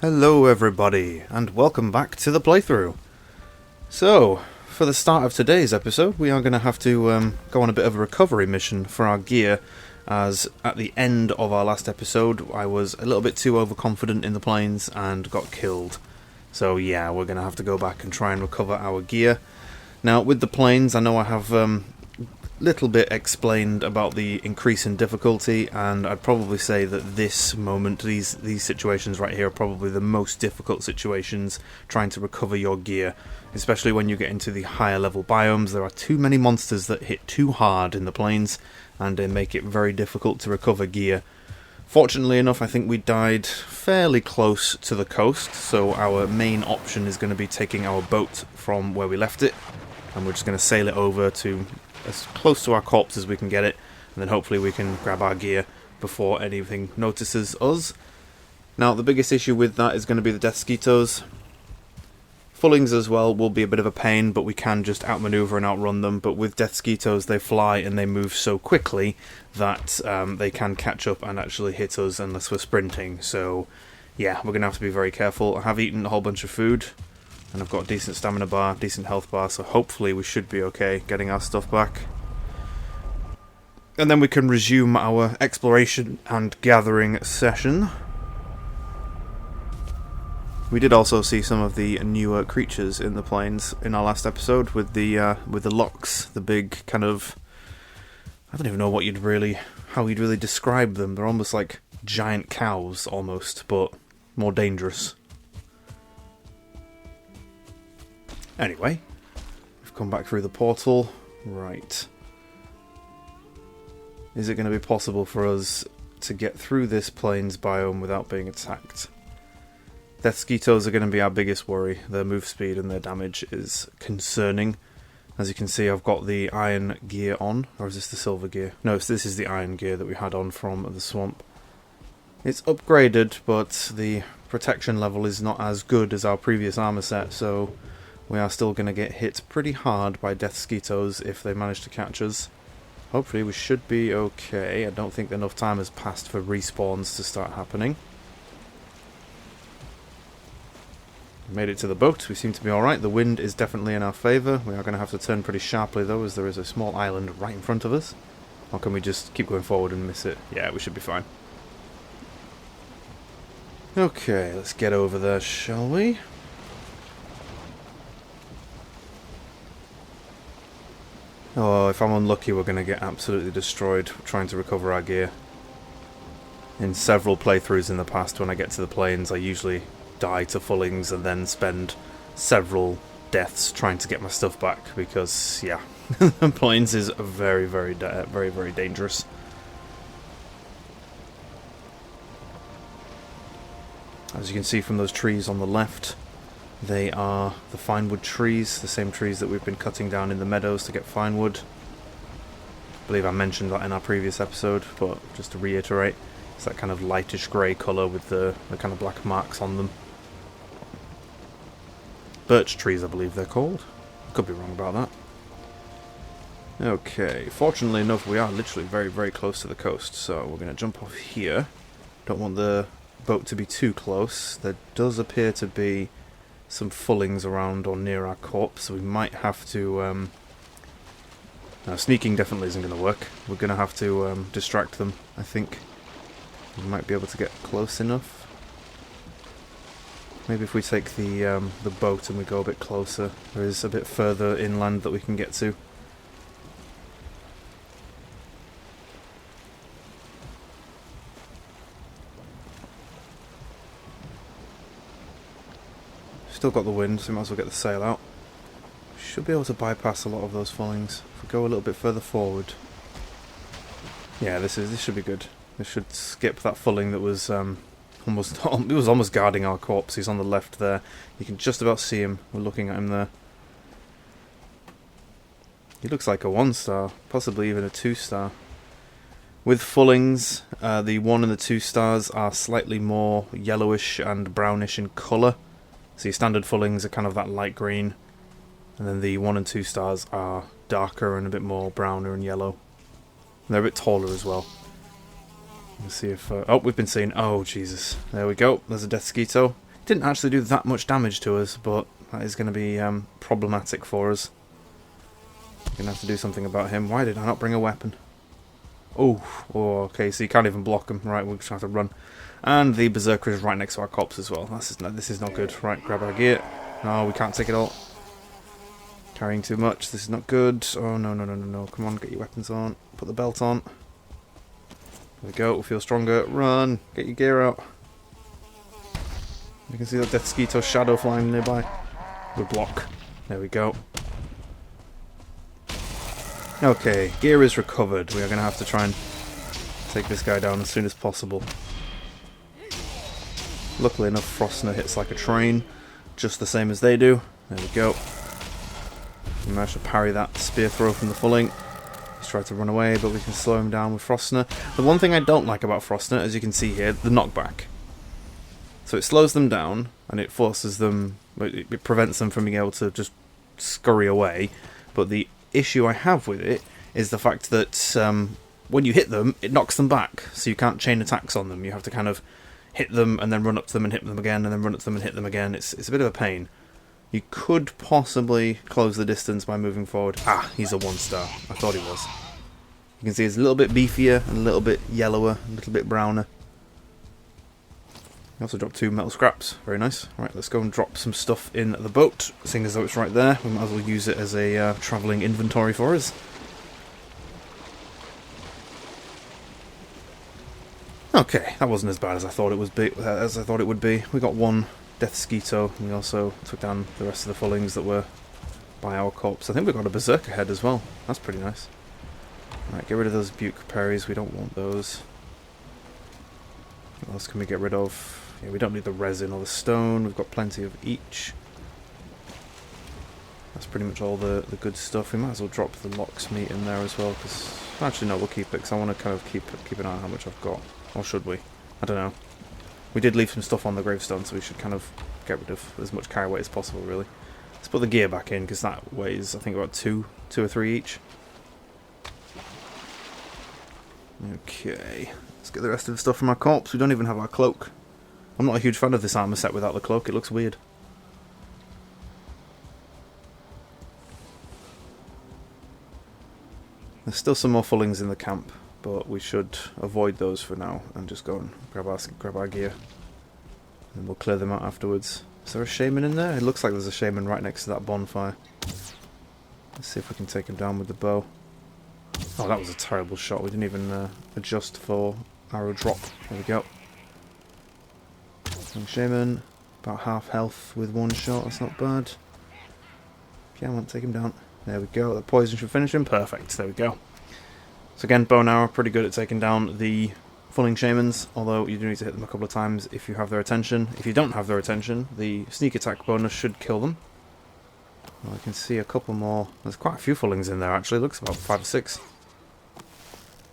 Hello everybody, and welcome back to the playthrough. So, for the start of today's episode, we are going to have to go on a bit of a recovery mission for our gear, as at the end of our last episode, I was a little bit too overconfident in the plains and got killed. So yeah, we're going to have to go back and try and recover our gear. Now, with the plains, I know I have little bit explained about the increase in difficulty, and I'd probably say that this moment, these situations right here are probably the most difficult situations trying to recover your gear, especially when you get into the higher level biomes. There are too many monsters that hit too hard in the plains, and they make it very difficult to recover gear. Fortunately enough, I think we died fairly close to the coast, so our main option is going to be taking our boat from where we left it, and we're just going to sail it over to as close to our corpse as we can get it, and then hopefully we can grab our gear before anything notices us. Now, the biggest issue with that is going to be the death skeetos. Fullings as well will be a bit of a pain, but we can just outmaneuver and outrun them. But with death skeetos, they fly and they move so quickly that they can catch up and actually hit us unless we're sprinting. So yeah, we're going to have to be very careful. I have eaten a whole bunch of food, and I've got a decent stamina bar, decent health bar, so hopefully we should be okay getting our stuff back. And then we can resume our exploration and gathering session. We did also see some of the newer creatures in the plains in our last episode with the locks, the big kind of, I don't even know how you'd really describe them. They're almost like giant cows almost, but more dangerous. Anyway, we've come back through the portal. Right. Is it going to be possible for us to get through this plains biome without being attacked? Death skeetos are going to be our biggest worry. Their move speed and their damage is concerning. As you can see, I've got the iron gear on. Or is this the silver gear? No, this is the iron gear that we had on from the swamp. It's upgraded, but the protection level is not as good as our previous armor set, so we are still going to get hit pretty hard by death skeetos if they manage to catch us. Hopefully we should be okay. I don't think enough time has passed for respawns to start happening. We made it to the boat. We seem to be alright. The wind is definitely in our favour. We are going to have to turn pretty sharply though, as there is a small island right in front of us. Or can we just keep going forward and miss it? Yeah, we should be fine. Okay, let's get over there, shall we? Oh, if I'm unlucky, we're going to get absolutely destroyed trying to recover our gear. In several playthroughs in the past, when I get to the plains, I usually die to fullings and then spend several deaths trying to get my stuff back, because, yeah, the plains is very, very dangerous. As you can see from those trees on the left, they are the finewood trees, the same trees that we've been cutting down in the meadows to get finewood. I believe I mentioned that in our previous episode, but just to reiterate, it's that kind of lightish grey colour with the kind of black marks on them. Birch trees, I believe they're called. Could be wrong about that. Okay, fortunately enough, we are literally very, very close to the coast, so we're going to jump off here. Don't want the boat to be too close. There does appear to be some fullings around or near our corpse, so we might have to no, sneaking definitely isn't going to work. We're going to have to distract them, I think. We might be able to get close enough. Maybe if we take the boat and we go a bit closer. There is a bit further inland that we can get to. Still got the wind, so we might as well get the sail out. Should be able to bypass a lot of those fullings if we go a little bit further forward. Yeah, this should be good. This should skip that fulling that was almost guarding our corpse. He's on the left there. You can just about see him. We're looking at him there. He looks like a 1-star, possibly even a 2-star. With fullings, the 1 and the 2 stars are slightly more yellowish and brownish in colour. So your standard fullings are kind of that light green, and then the 1 and 2 stars are darker and a bit more browner and yellow. And they're a bit taller as well. Let's see if... oh, we've been seen. Oh, Jesus. There we go. There's a death skeeto. Didn't actually do that much damage to us, but that is going to be problematic for us. Going to have to do something about him. Why did I not bring a weapon? Oh, okay, so you can't even block him. Right, we'll just have to run. And the Berserker is right next to our cops as well. This is not good. Right, grab our gear. No, we can't take it all. Carrying too much. This is not good. Oh, no, no, no, no, no. Come on, get your weapons on. Put the belt on. There we go. We'll feel stronger. Run. Get your gear out. You can see that Death Skeeto shadow flying nearby. Good block. There we go. Okay, gear is recovered. We are going to have to try and take this guy down as soon as possible. Luckily enough, Frostner hits like a train, just the same as they do. There we go. We managed to parry that spear throw from the Fulling. He's tried to run away, but we can slow him down with Frostner. The one thing I don't like about Frostner, as you can see here, the knockback. So it slows them down, and it forces them, it prevents them from being able to just scurry away. But the issue I have with it is the fact that when you hit them, it knocks them back, so you can't chain attacks on them. You have to kind of hit them and then run up to them and hit them again, and then run up to them and hit them again. It's a bit of a pain. You could possibly close the distance by moving forward. Ah, he's a 1-star. I thought he was. You can see he's a little bit beefier and a little bit yellower, a little bit browner. He also dropped 2 metal scraps. Very nice. Right, let's go and drop some stuff in the boat. Seeing as though it's right there, we might as well use it as a travelling inventory for us. Okay, that wasn't as bad as I thought it would be. We got 1 Death Skeeto, and we also took down the rest of the Fullings that were by our corpse. I think we got a Berserker head as well. That's pretty nice. Right, get rid of those Buke Parries. We don't want those. What else can we get rid of? Yeah, we don't need the resin or the stone. We've got plenty of each. That's pretty much all the good stuff. We might as well drop the locksmith in there as well, because actually no, we'll keep it, because I want to kind of keep an eye on how much I've got. Or should we? I don't know. We did leave some stuff on the gravestone, so we should kind of get rid of as much carry weight as possible, really. Let's put the gear back in, because that weighs, I think, about 2 or 3 each. Okay, let's get the rest of the stuff from our corpse. We don't even have our cloak. I'm not a huge fan of this armour set without the cloak. It looks weird. There's still some more Fullings in the camp, but we should avoid those for now and just go and grab our gear. And we'll clear them out afterwards. Is there a shaman in there? It looks like there's a shaman right next to that bonfire. Let's see if we can take him down with the bow. Oh, that was a terrible shot. We didn't even adjust for arrow drop. There we go. Young shaman, about half health with 1 shot. That's not bad. Okay, I want to take him down. There we go. The poison should finish him. Perfect. There we go. So again, bow and arrow, pretty good at taking down the Fulling Shamans, although you do need to hit them a couple of times if you have their attention. If you don't have their attention, the sneak attack bonus should kill them. Well, I can see a couple more. There's quite a few Fullings in there, actually. Looks about 5 or 6.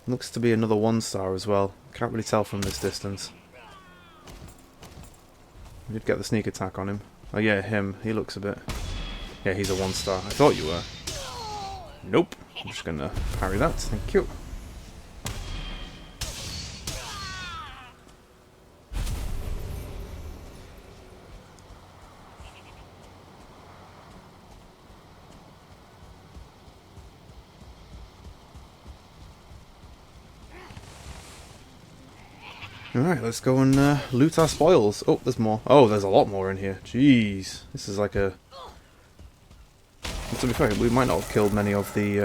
Looks to be another 1-star as well. Can't really tell from this distance. We did get the sneak attack on him. Oh yeah, him. He looks a bit... Yeah, he's a 1-star. I thought you were. Nope. I'm just going to parry that. Thank you. Alright, let's go and loot our spoils. Oh, there's more. Oh, there's a lot more in here. Jeez. This is like a... To be fair, we might not have killed many of the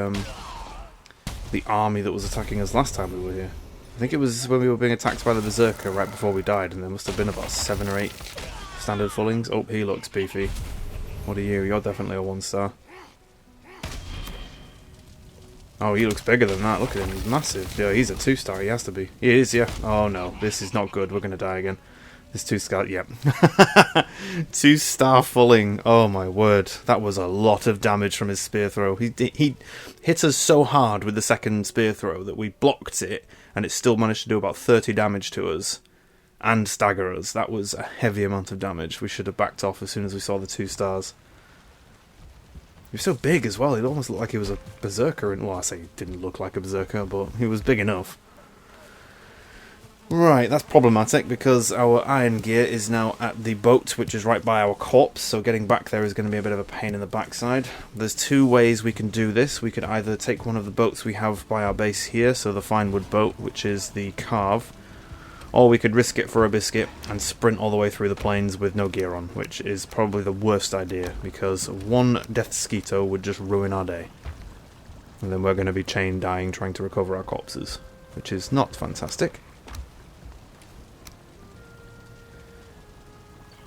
army that was attacking us last time we were here. I think it was when we were being attacked by the Berserker right before we died, and there must have been about 7 or 8 standard Fullings. Oh, he looks beefy. What are you? You're definitely a 1-star. Oh, he looks bigger than that. Look at him, he's massive. Yeah, he's a 2-star, he has to be. He is, yeah. Oh no, this is not good. We're going to die again. This 2-star, yep. 2-star Fulling. Oh my word. That was a lot of damage from his spear throw. He hit us so hard with the second spear throw that we blocked it, and it still managed to do about 30 damage to us and stagger us. That was a heavy amount of damage. We should have backed off as soon as we saw the 2 stars. He was so big as well. It almost looked like he was a berserker. Well, I say he didn't look like a berserker, but he was big enough. Right, that's problematic because our iron gear is now at the boat, which is right by our corpse, so getting back there is going to be a bit of a pain in the backside. There's two ways we can do this. We could either take one of the boats we have by our base here, so the Finewood boat, which is the Carve, or we could risk it for a biscuit and sprint all the way through the plains with no gear on, which is probably the worst idea, because one death mosquito would just ruin our day. And then we're going to be chain dying trying to recover our corpses, which is not fantastic.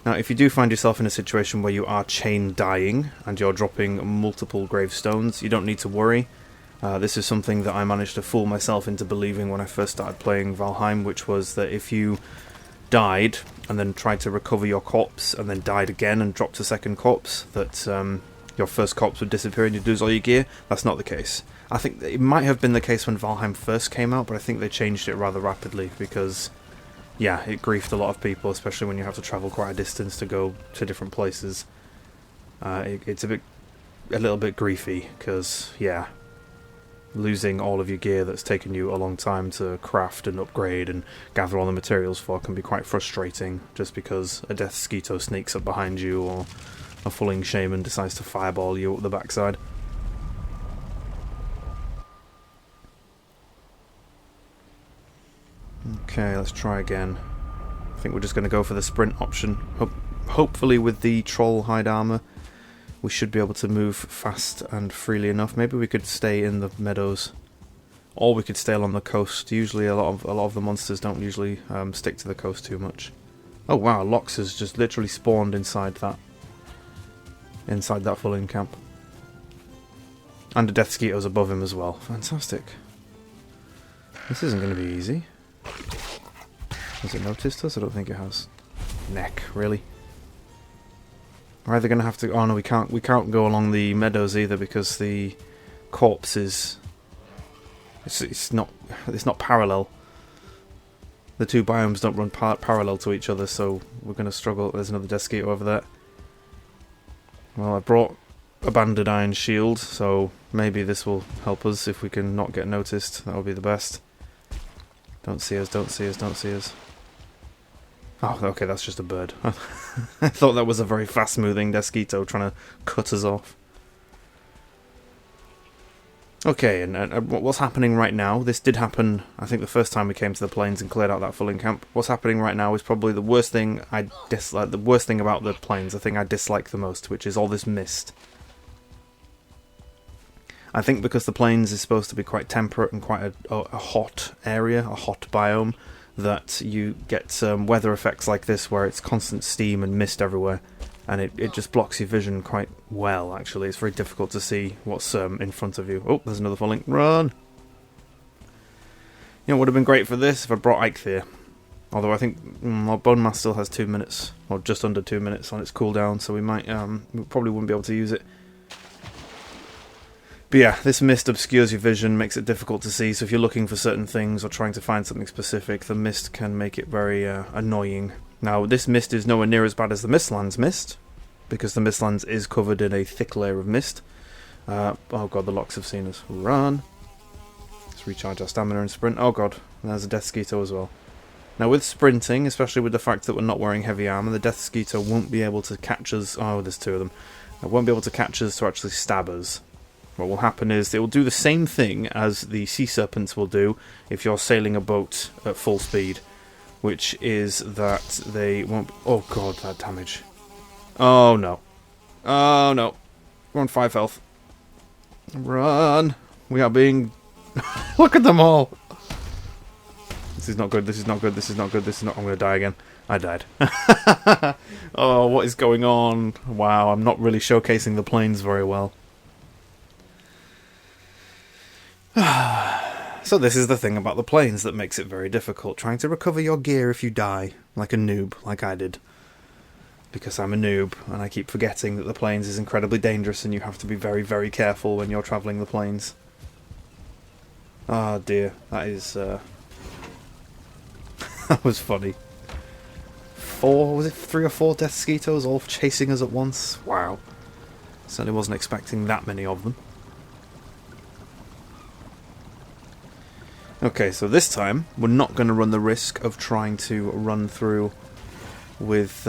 Now, if you do find yourself in a situation where you are chain dying and you're dropping multiple gravestones, you don't need to worry. This is something that I managed to fool myself into believing when I first started playing Valheim, which was that if you died and then tried to recover your corpse and then died again and dropped a second corpse, that your first corpse would disappear and you'd lose all your gear. That's not the case. I think it might have been the case when Valheim first came out, but I think they changed it rather rapidly because... yeah, it griefed a lot of people, especially when you have to travel quite a distance to go to different places. It's a little bit griefy, because, yeah, losing all of your gear that's taken you a long time to craft and upgrade and gather all the materials for can be quite frustrating, just because a death mosquito sneaks up behind you, or a fulling shaman decides to fireball you up the backside. Okay, let's try again. I think we're just going to go for the sprint option. Hopefully with the troll hide armor, we should be able to move fast and freely enough. Maybe we could stay in the meadows, or we could stay along the coast. Usually a lot of the monsters don't usually stick to the coast too much. Oh wow, Lox has just literally spawned inside that fulling camp. And a death mosquito's above him as well. Fantastic. This isn't going to be easy. Has it noticed us? I don't think it has. Neck, really? We're either going to have to... oh no, we can't go along the meadows either because the corpse is... It's not parallel. The two biomes don't run parallel to each other, so we're going to struggle. There's another death mosquito over there. Well, I brought a banded iron shield, so maybe this will help us if we can not get noticed. That would be the best. Don't see us, don't see us, don't see us. Oh, okay, that's just a bird. I thought that was a very fast-moving mosquito trying to cut us off. Okay, and what's happening right now? This did happen, I think, the first time we came to the plains and cleared out that fulling camp. What's happening right now is probably the worst thing I dislike. The worst thing about the plains, the thing I dislike the most, which is all this mist. I think because the plains is supposed to be quite temperate and quite a hot area, a hot biome, that you get weather effects like this where it's constant steam and mist everywhere, and it just blocks your vision quite well, actually. It's very difficult to see what's in front of you. Oh, there's another falling. Run! You know, it would have been great for this if I brought Eikthyr. Although I think our Bone Mass still has 2 minutes, or just under 2 minutes on its cooldown, so we might, we probably wouldn't be able to use it. But yeah, this mist obscures your vision, makes it difficult to see, so if you're looking for certain things or trying to find something specific, the mist can make it very annoying. Now, this mist is nowhere near as bad as the Mistlands mist, because the Mistlands is covered in a thick layer of mist. Oh god, the Lox have seen us. Run! Let's recharge our stamina and sprint. Oh god, there's a death mosquito as well. Now with sprinting, especially with the fact that we're not wearing heavy armour, the death mosquito won't be able to catch us. Oh, there's two of them. It won't be able to catch us to actually stab us. What will happen is they will do the same thing as the sea serpents will do if you're sailing a boat at full speed, which is that they won't... oh god, that damage. Oh no. Oh no. We're on 5 health. Run! We are being... look at them all! This is not good, this is not good, this is not good, this is not... I'm going to die again. I died. Oh, what is going on? Wow, I'm not really showcasing the plains very well. So this is the thing about the plains that makes it very difficult, trying to recover your gear if you die, like a noob, like I did. Because I'm a noob, and I keep forgetting that the plains is incredibly dangerous and you have to be very, very careful when you're travelling the plains. Oh dear, that is, that was funny. Was it 3 or 4 death mosquitoes all chasing us at once? Wow. Certainly wasn't expecting that many of them. Okay, so this time we're not going to run the risk of trying to run through with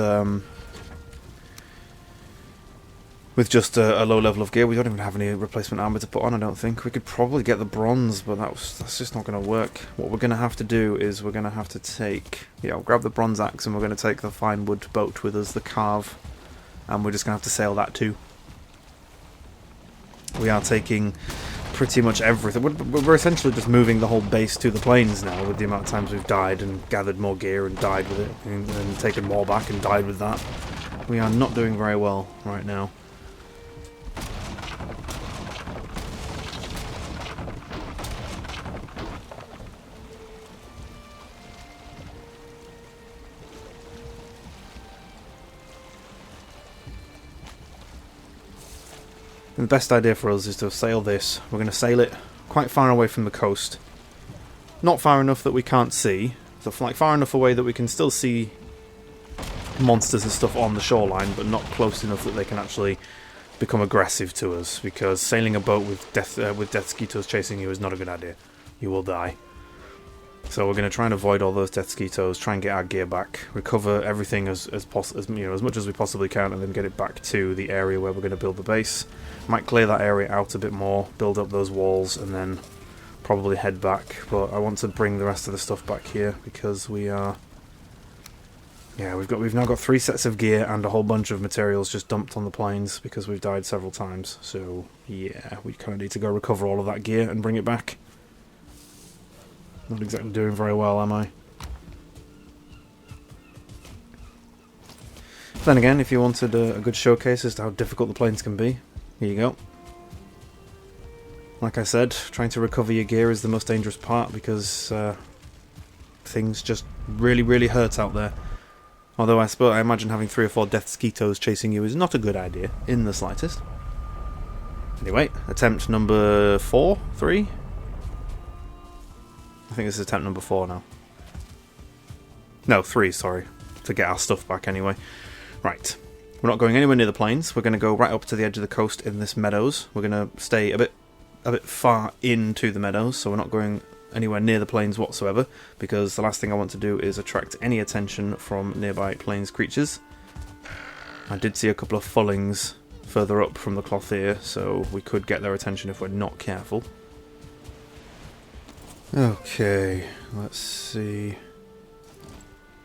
just a low level of gear. We don't even have any replacement armor to put on, I don't think. We could probably get the bronze, but that's just not going to work. What we're going to have to do is we're going to have to take... Yeah, I'll grab the bronze axe and we're going to take the fine wood boat with us, the carve. And we're just going to have to sail that too. We are taking pretty much everything. We're essentially just moving the whole base to the plains now with the amount of times we've died and gathered more gear and died with it. And taken more back and died with that. We are not doing very well right now. And the best idea for us is to sail this. We're going to sail it quite far away from the coast. Not far enough that we can't see. So like far enough away that we can still see monsters and stuff on the shoreline, but not close enough that they can actually become aggressive to us. Because sailing a boat with death skeeters chasing you is not a good idea. You will die. So we're going to try and avoid all those death skeeters, try and get our gear back, recover everything as much as we possibly can, and then get it back to the area where we're going to build the base. Might clear that area out a bit more, build up those walls, and then probably head back. But I want to bring the rest of the stuff back here because we are... Yeah, we've now got 3 sets of gear and a whole bunch of materials just dumped on the plains because we've died several times. So yeah, we kind of need to go recover all of that gear and bring it back. Not exactly doing very well, am I? Then again, if you wanted a good showcase as to how difficult the plains can be, here you go. Like I said, trying to recover your gear is the most dangerous part because things just really, really hurt out there. Although I imagine having 3 or 4 death skeetos chasing you is not a good idea in the slightest. Anyway, attempt number 4? 3? I think this is attempt number 4 now. No, 3, sorry. To get our stuff back anyway. Right. We're not going anywhere near the plains. We're going to go right up to the edge of the coast in this meadows. We're going to stay a bit far into the meadows, so we're not going anywhere near the plains whatsoever, because the last thing I want to do is attract any attention from nearby plains creatures. I did see a couple of fullings further up from the cloth here, so we could get their attention if we're not careful. Okay, let's see.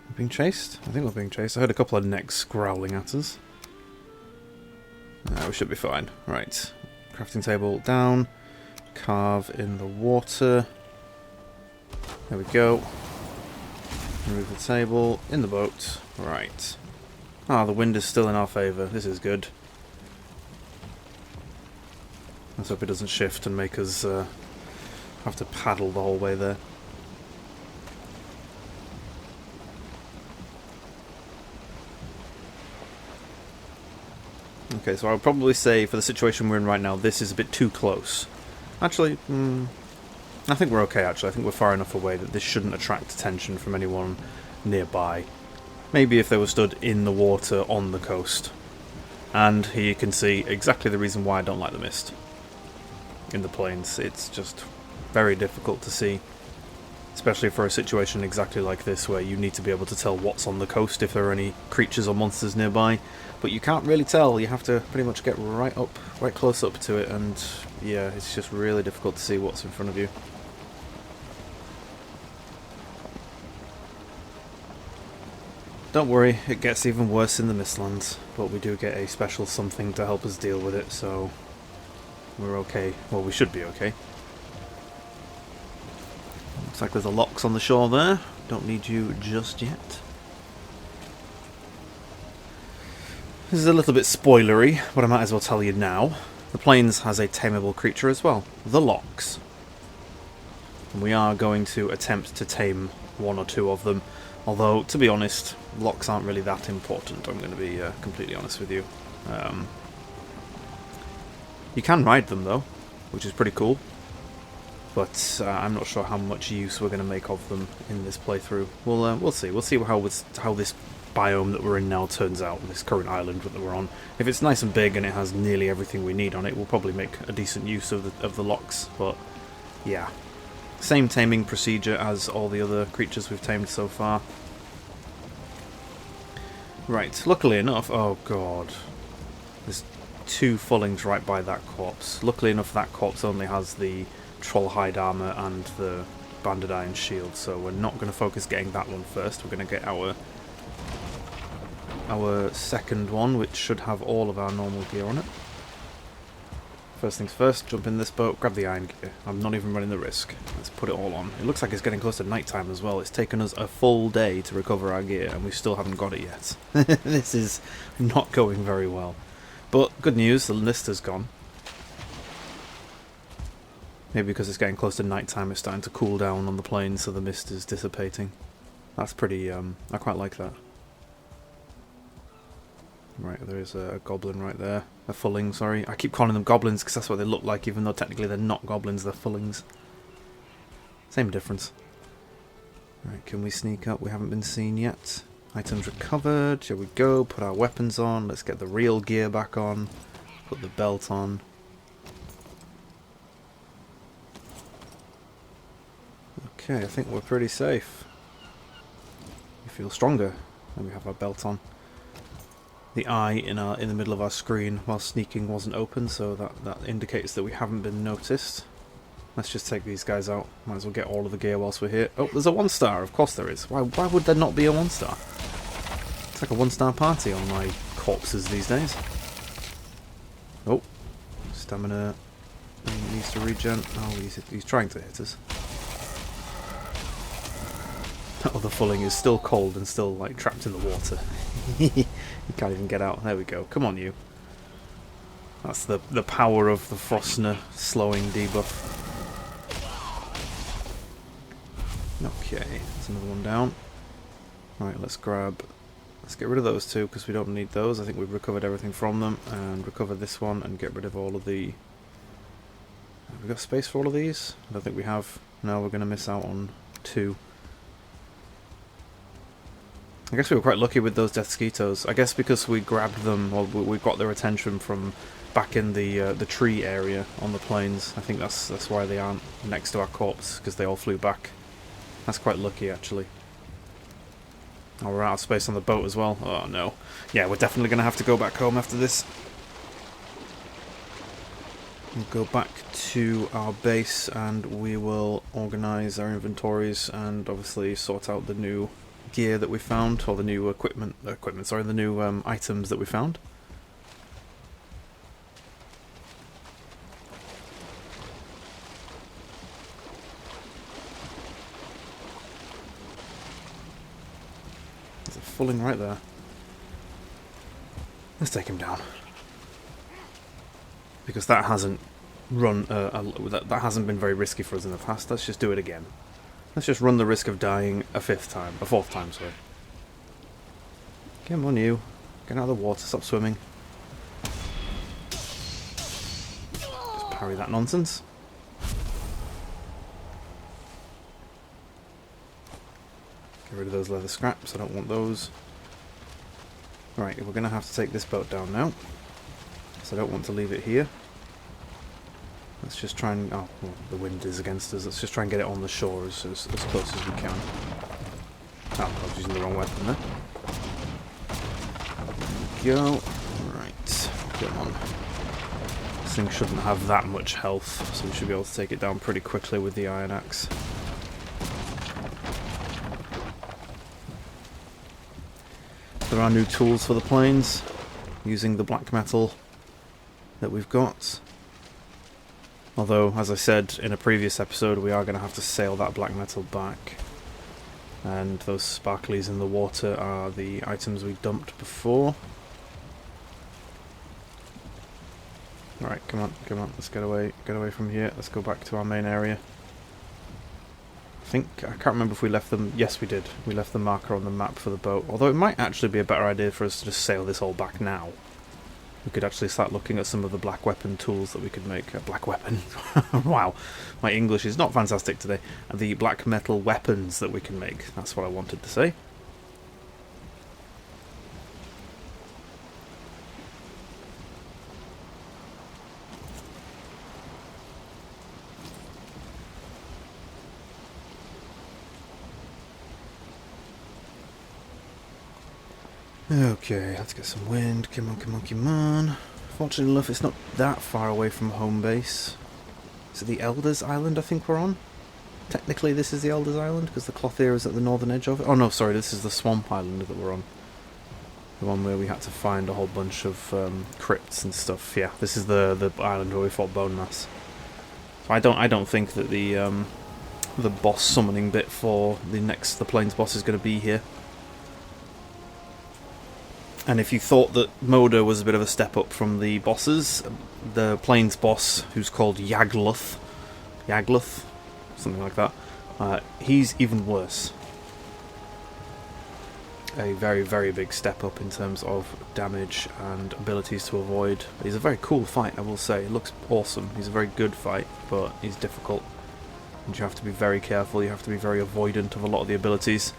We're being chased? I think we're being chased. I heard a couple of necks growling at us. We should be fine. Right. Crafting table down. Carve in the water. There we go. Remove the table. In the boat. Right. Ah, the wind is still in our favour. This is good. Let's hope it doesn't shift and make us have to paddle the whole way there. Okay, so I would probably say for the situation we're in right now, this is a bit too close. Actually, I think we're okay, actually. I think we're far enough away that this shouldn't attract attention from anyone nearby. Maybe if they were stood in the water on the coast. And here you can see exactly the reason why I don't like the mist. In the plains, it's just very difficult to see. Especially for a situation exactly like this, where you need to be able to tell what's on the coast if there are any creatures or monsters nearby. But you can't really tell, you have to pretty much get right close up to it, and yeah, it's just really difficult to see what's in front of you. Don't worry, it gets even worse in the Mistlands, but we do get a special something to help us deal with it, so we're okay. Well, we should be okay. Looks like there's a locks on the shore there. Don't need you just yet. This is a little bit spoilery, but I might as well tell you now. The plains has a tameable creature as well, the locks. And we are going to attempt to tame 1 or 2 of them. Although, to be honest, locks aren't really that important, I'm going to be completely honest with you. You can ride them though, which is pretty cool. But I'm not sure how much use we're going to make of them in this playthrough. We'll see. We'll see how this biome that we're in now turns out, this current island that we're on. If it's nice and big and it has nearly everything we need on it, we'll probably make a decent use of the locks. But yeah, Same taming procedure as all the other creatures we've tamed so far. Right, luckily enough... Oh god. There's 2 fullings right by that corpse. Luckily enough that corpse only has the troll hide armour and the banded iron shield, so we're not going to focus getting that one first. We're going to get our second one, which should have all of our normal gear on it. First things first, jump in this boat, grab the iron gear. I'm not even running the risk. Let's put it all on. It looks like it's getting close to night time as well. It's taken us a full day to recover our gear, and we still haven't got it yet. This is not going very well. But good news, the mist has gone. Maybe because it's getting close to night time, it's starting to cool down on the plains, so the mist is dissipating. That's pretty, I quite like that. Right, there's a goblin right there. A fulling, sorry. I keep calling them goblins because that's what they look like, even though technically they're not goblins, they're fullings. Same difference. Right, can we sneak up? We haven't been seen yet. Items recovered. Here we go. Put our weapons on. Let's get the real gear back on. Put the belt on. Okay, I think we're pretty safe. We feel stronger when we have our belt on. The eye in the middle of our screen while sneaking wasn't open, so that indicates that we haven't been noticed. Let's just take these guys out. Might as well get all of the gear whilst we're here. Oh, there's a 1-star. Of course there is. Why would there not be a 1-star? It's like a 1-star party on my corpses these days. Oh, stamina needs to regen. Oh, he's trying to hit us. That other fulling is still cold and still like trapped in the water. You can't even get out. There we go. Come on, you. That's the power of the Frostner slowing debuff. Okay, that's another one down. Right, let's get rid of those 2 because we don't need those. I think we've recovered everything from them, and recover this one and get rid of all of the... Have we got space for all of these? I don't think we have. No, we're going to miss out on 2. I guess we were quite lucky with those Deathsquitos. I guess because we grabbed them, well, we got their attention from back in the tree area on the plains. I think that's why they aren't next to our corpse, because they all flew back. That's quite lucky, actually. Oh, we're out of space on the boat as well. Oh, no. Yeah, we're definitely going to have to go back home after this. We'll go back to our base and we will organise our inventories and obviously sort out the new gear that we found, or the new the new items that we found. There's a fulling right there. Let's take him down. Because that hasn't run, that hasn't been very risky for us in the past. Let's just do it again. Let's just run the risk of dying a 4th time, sorry. Come on, you. Get out of the water, stop swimming. Just parry that nonsense. Get rid of those leather scraps, I don't want those. Right, we're going to have to take this boat down now. So I don't want to leave it here. Let's just try and... Oh, well, the wind is against us. Let's just try and get it on the shore as close as we can. Oh, I was using the wrong weapon there. There we go. Right. Come on. This thing shouldn't have that much health, so we should be able to take it down pretty quickly with the iron axe. There are new tools for the plains, using the black metal that we've got. Although, as I said in a previous episode, we are going to have to sail that black metal back. And those sparklies in the water are the items we dumped before. Alright, come on, let's get away from here. Let's go back to our main area. I can't remember if we left them... Yes, we did. We left the marker on the map for the boat. Although it might actually be a better idea for us to just sail this all back now. We could actually start looking at some of the black weapon tools that we could make. A black weapon. Wow, my English is not fantastic today. The black metal weapons that we can make. That's what I wanted to say. Okay, let's get some wind. Come on, come on, come on. Fortunately enough, it's not that far away from home base. Is it the Elders Island I think we're on? Technically this is the Elders Island, because the Clothier is at the northern edge of it. Oh no, sorry, this is the Swamp Island that we're on. The one where we had to find a whole bunch of crypts and stuff. Yeah, this is the island where we fought Bone Mass. So I don't think that the boss summoning bit for the Plains boss is going to be here. And if you thought that Moda was a bit of a step up from the bosses, the Plains boss, who's called Yagluth, something like that, he's even worse. A very, very big step up in terms of damage and abilities to avoid. He's a very cool fight, I will say. It looks awesome. He's a very good fight, but he's difficult. And you have to be very careful, you have to be very avoidant of a lot of the abilities.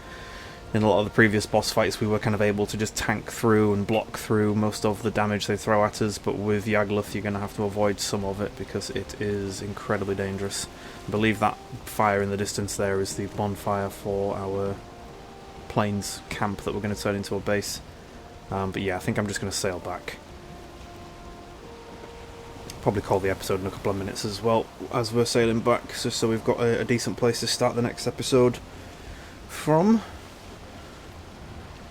In a lot of the previous boss fights we were kind of able to just tank through and block through most of the damage they throw at us, but with Yagluth you're going to have to avoid some of it because it is incredibly dangerous. I believe that fire in the distance there is the bonfire for our Plains camp that we're going to turn into a base. But yeah, I think I'm just going to sail back. Probably call the episode in a couple of minutes as well as we're sailing back, just so we've got a decent place to start the next episode from.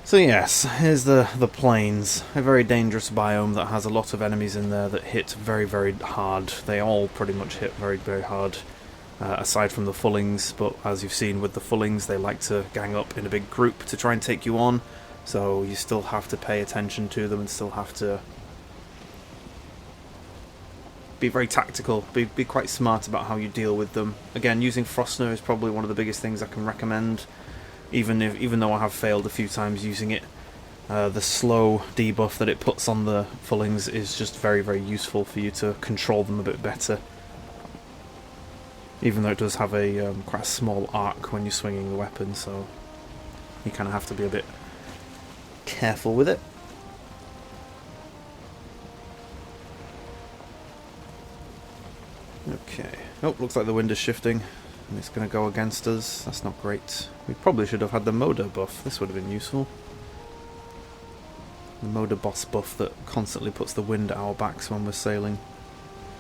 So yes, here's the Plains, a very dangerous biome that has a lot of enemies in there that hit very, very hard. They all pretty much hit very, very hard, aside from the Fullings, but as you've seen with the Fullings, they like to gang up in a big group to try and take you on, so you still have to pay attention to them and still have to be very tactical, be quite smart about how you deal with them. Again, using Frostner is probably one of the biggest things I can recommend. Even though I have failed a few times using it, the slow debuff that it puts on the Fullings is just very, very useful for you to control them a bit better. Even though it does have a quite a small arc when you're swinging the weapon, so you kind of have to be a bit careful with it. Okay. Oh, looks like the wind is shifting. And it's going to go against us. That's not great. We probably should have had the Moda buff. This would have been useful. The Moda boss buff that constantly puts the wind at our backs when we're sailing.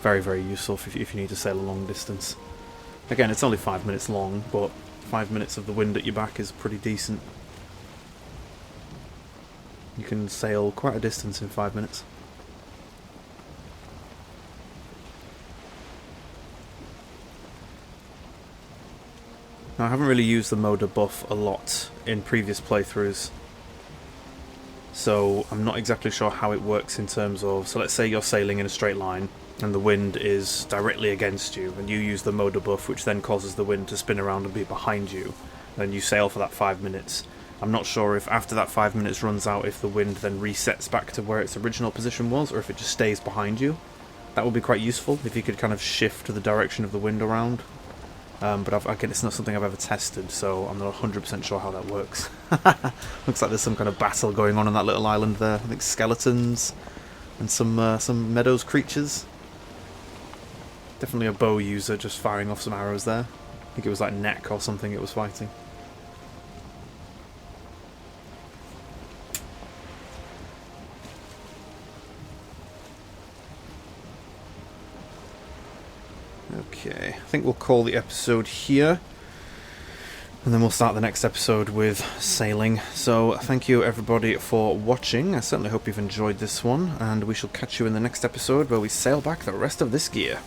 Very, very useful if you need to sail a long distance. Again, it's only 5 minutes long, but 5 minutes of the wind at your back is pretty decent. You can sail quite a distance in 5 minutes. Now, I haven't really used the Moda buff a lot in previous playthroughs, so I'm not exactly sure how it works in terms of, so let's say you're sailing in a straight line and the wind is directly against you and you use the Moda buff, which then causes the wind to spin around and be behind you, then you sail for that 5 minutes. I'm not sure if after that 5 minutes runs out if the wind then resets back to where its original position was or if it just stays behind you. That would be quite useful if you could kind of shift the direction of the wind around. But again, it's not something I've ever tested, so I'm not 100% sure how that works. Looks like there's some kind of battle going on that little island there. I think skeletons and some meadows creatures. Definitely a bow user just firing off some arrows there. I think it was like Neck or something it was fighting. Okay, I think we'll call the episode here, and then we'll start the next episode with sailing. So thank you everybody for watching. I certainly hope you've enjoyed this one, and we shall catch you in the next episode where we sail back the rest of this gear.